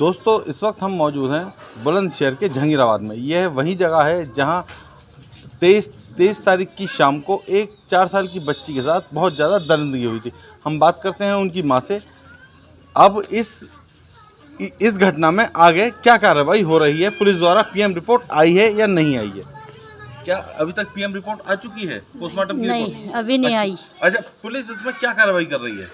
दोस्तों इस वक्त हम मौजूद हैं बुलंदशहर के जहांगीराबाद में। यह वही जगह है जहां 23 तारीख की शाम को एक 4 साल की बच्ची के साथ बहुत ज़्यादा दरिंदगी हुई थी। हम बात करते हैं उनकी मां से। अब इस घटना में आगे क्या कार्रवाई हो रही है, पुलिस द्वारा पीएम रिपोर्ट आई है या नहीं आई है? क्या अभी तक पीएम रिपोर्ट आ चुकी है पोस्टमार्टम की? नहीं, अभी नहीं आई। अच्छा, पुलिस इसमें क्या कार्रवाई कर रही है?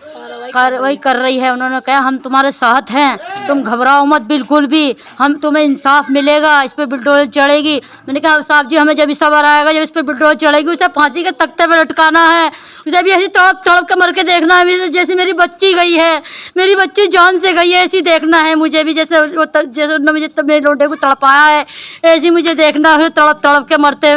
कार्रवाई कर रही है। उन्होंने कहा हम तुम्हारे साथ हैं, तुम घबराओ मत बिल्कुल भी, हम तुम्हें इंसाफ मिलेगा, इस पे बुलडोजर चढ़ेगी। मैंने कहा साहब जी हमें जब सवार आएगा, जब इस पे बुलडोजर चढ़ेगी, उसे फांसी के तख्ते पे लटकाना है, उसे भी ऐसी तड़प तड़प के मर के देखना है जैसे मेरी बच्ची गई है, मेरी बच्ची जान से गई है, ऐसी देखना है मुझे भी। जैसे उन्होंने मुझे मेरे लोटे को तड़पाया है, ऐसी मुझे देखना है तड़प तड़प के मरते हुए।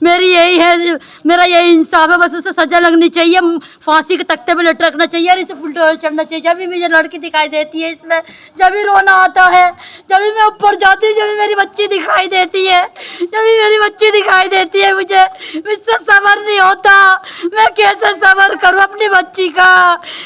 मेरी यही है, मेरा यही इंसाफ है, बस उसे सजा लगनी चाहिए, फांसी के तख्ते पे लटकना चाहिए और इसे बुलडोजर चढ़ना चाहिए। जब भी मुझे लड़की दिखाई देती है इसमें, जब भी रोना आता है, जब भी मैं ऊपर जाती हूँ, जब भी मेरी बच्ची दिखाई देती है, जब भी मेरी बच्ची दिखाई देती है, मुझे इससे सब्र नहीं होता। मैं कैसे सब्र करूँ अपनी बच्ची का?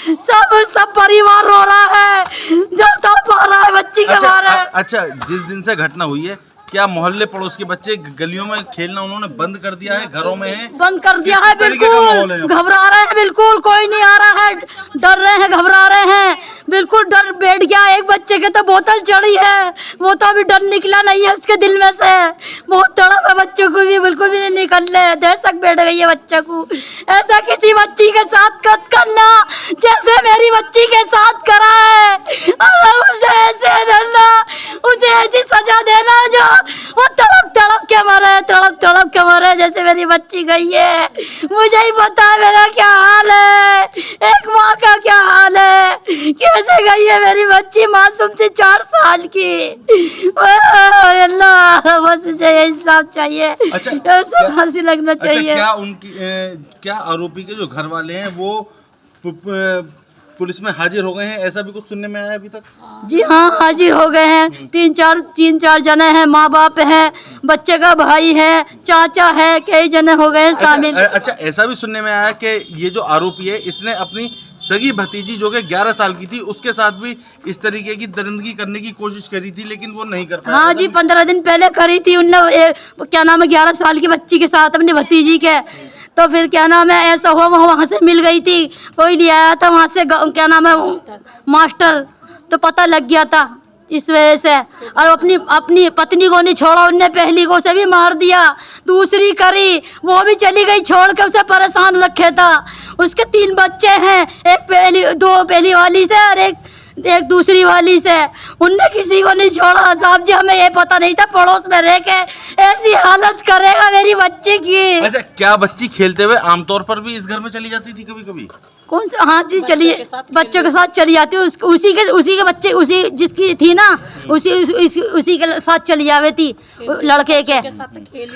सब परिवार रो रहा है, जो तड़पा रहा है बच्ची के बारे। अच्छा, जिस दिन से घटना हुई है, क्या मोहल्ले पड़ोस के बच्चे गलियों में खेलना उन्होंने बंद कर दिया है? घरों में है? बंद कर दिया है, बिल्कुल घबरा रहे हैं, बिल्कुल कोई नहीं आ रहा है, डर रहे हैं, घबरा रहे हैं, बिल्कुल डर बैठ गया। एक बच्चे के तो बोतल चढ़ी है, वो तो अभी डर निकला नहीं है उसके दिल में से, बहुत तड़प है बच्चों को भी, बिल्कुल भी नहीं निकलने, दहशत बैठ गई है बच्चे को। ऐसा किसी बच्ची के साथ कत करना जैसे मेरी बच्ची के साथ करा है, उसे ऐसे डरना, उसे ऐसी सजा देना जो वो तड़प तड़प के मरे, तड़प तड़प के मरे जैसे मेरी बच्ची गई है। मुझे ही पता है मेरा क्या हाल है, एक माँ का क्या हाल है, कैसे गई है मेरी बच्ची, मासूम थी 4 साल की। अल्लाह, बस मुझे इंसाफ चाहिए। अच्छा, फांसी लगना चाहिए। क्या उनकी क्या आरोपी के जो घर वाले हैं वो पुलिस में हाजिर हो गए हैं, ऐसा भी कुछ सुनने में आया अभी तक? जी हाँ, हाजिर हो गए हैं। 3-4 जने हैं, माँ बाप है, बच्चे का भाई है, चाचा है, कई जने हो गए शामिल। अच्छा, ऐसा भी सुनने में आया कि ये जो आरोपी है इसने अपनी सगी भतीजी जो कि 11 साल की थी उसके साथ भी इस तरीके की दरिंदगी करने की कोशिश करी थी, लेकिन वो नहीं कर पाया। हाँ जी, 15 दिन पहले करी थी उनने, क्या नाम है, 11 साल की बच्ची के साथ, अपनी भतीजी के। तो फिर क्या नाम है, ऐसा हुआ वहाँ से मिल गई थी, कोई ले आया था वहाँ से, क्या नाम है, मास्टर, तो पता लग गया था इस वजह से। और अपनी पत्नी को नहीं छोड़ा उनने, पहली को से भी मार दिया, दूसरी करी, वो भी चली गई छोड़ के, उसे परेशान रखे था। उसके 3 बच्चे हैं, दो पहली वाली से और एक दूसरी वाली से, उनने किसी को नहीं छोड़ा। साहब जी हमें ये पता नहीं था, पड़ोस में रह के ऐसी हालत करेगा मेरी बच्ची की। अच्छा, क्या बच्ची खेलते हुए आमतौर पर भी इस घर में चली जाती थी कभी कभी? कौन सा? हाँ जी, चलिए, बच्चों के साथ चली जाती, उसी के बच्चे, उसी जिसकी थी ना, उसी के साथ चली जावे थी, लड़के के।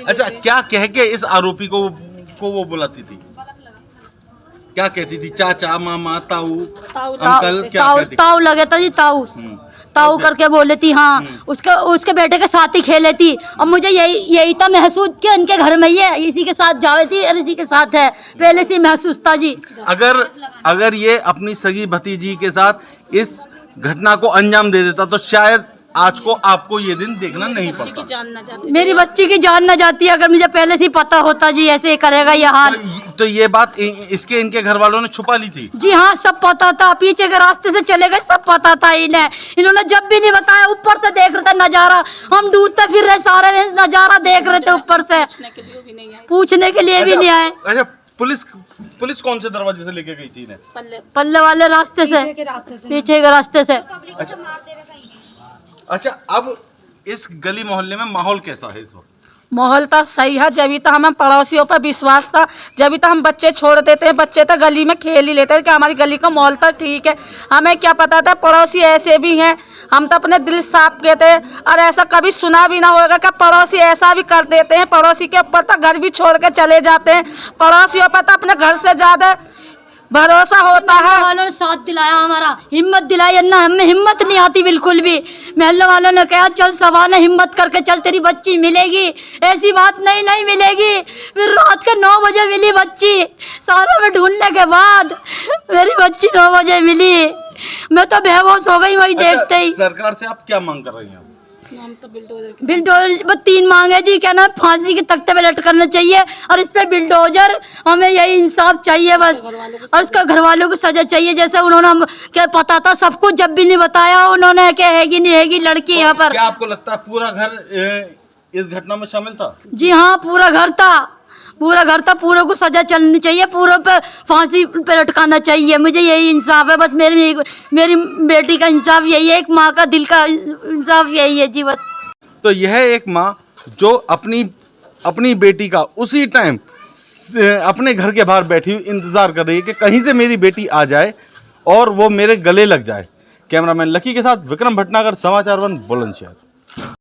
अच्छा, क्या कह के इस आरोपी को वो बुलाती थी? क्या कहती थी? चाचा, मामा, ताऊ, अंकल, क्या कहती? ताऊ लगे था जी, ताऊ करके बोले थी। हाँ, उसके बेटे के साथ ही खेले थी। और मुझे यही था महसूस कि इनके घर में ही है, इसी के साथ जावे थी और इसी के साथ है, पहले से महसूस था जी। अगर ये अपनी सगी भतीजी के साथ इस घटना को अंजाम दे देता तो शायद आज को आपको ये दिन देखना नहीं पड़ता। मेरी बच्ची की जान न जाती अगर मुझे पहले से पता होता जी ऐसे करेगा ये हाल। तो ये बात इनके घर वालों ने छुपा ली थी? जी हाँ, सब पता था, पीछे के रास्ते से चले गए, सब पता था इन्होंने जब भी नहीं बताया। ऊपर से देख रहे थे नजारा, हम ढूंढते फिर रहे, सारे नजारा देख रहे थे ऊपर से, पूछने के लिए भी नहीं आए। अच्छा, पुलिस कौन से दरवाजे से लेके गई थी इन्हें? पल्ले वाले रास्ते से, पीछे के रास्ते से। अच्छा, अब इस गली मोहल्ले में माहौल कैसा है इस वक्त? माहौल तो सही है, जब तो हमें पड़ोसियों पर विश्वास था, जब तो हम बच्चे छोड़ देते हैं, बच्चे तो गली में खेल ही लेते हैं कि हमारी गली का माहौल तो ठीक है। हमें क्या पता था पड़ोसी ऐसे भी हैं, हम तो अपने दिल साफ कहते हैं। और ऐसा कभी सुना भी ना होगा कि पड़ोसी ऐसा भी कर देते हैं, पड़ोसी के ऊपर तो घर भी छोड़ के चले जाते हैं, पड़ोसियों पर तो अपने घर से ज़्यादा भरोसा होता है। वालों ने साथ दिलाया, हमारा हिम्मत दिलाई, अन्ना हमें हिम्मत नहीं आती बिल्कुल भी। महल्ले वालों ने कहा चल सवाल है, हिम्मत करके चल, तेरी बच्ची मिलेगी। ऐसी बात नहीं मिलेगी। फिर रात के 9 बजे मिली बच्ची, सारों में ढूंढने के बाद मेरी बच्ची 9 बजे मिली। मैं तो बेहोश हो गई वही देखते ही। सरकार से आप क्या मांग कर रही हैं? बिल्डोजर बस 3 मांगे जी, क्या ना फांसी के तख्ते पे लटकना चाहिए और इस पे बिल्डोजर, हमें यही इंसाफ चाहिए बस। और उसका घर वालों को सजा चाहिए, जैसे उन्होंने हम क्या पता था सब कुछ, जब भी नहीं बताया उन्होंने क्या हैगी नहीं हैगी लड़की यहाँ पर। क्या आपको लगता है पूरा घर इस घटना में शामिल था? जी हाँ, पूरा घर था, पूरे को सजा चलनी चाहिए, पूरे पे फांसी पे लटकाना चाहिए। मुझे यही इंसाफ है बस, मेरी बेटी का इंसाफ यही है, एक माँ का दिल का इंसाफ यही है जी बस। तो यह एक माँ जो अपनी बेटी का उसी टाइम अपने घर के बाहर बैठी हुई इंतज़ार कर रही है कि कहीं से मेरी बेटी आ जाए और वो मेरे गले लग जाए। कैमरामैन लकी के साथ विक्रम भटनागर, समाचार 1 बुलंदशहर।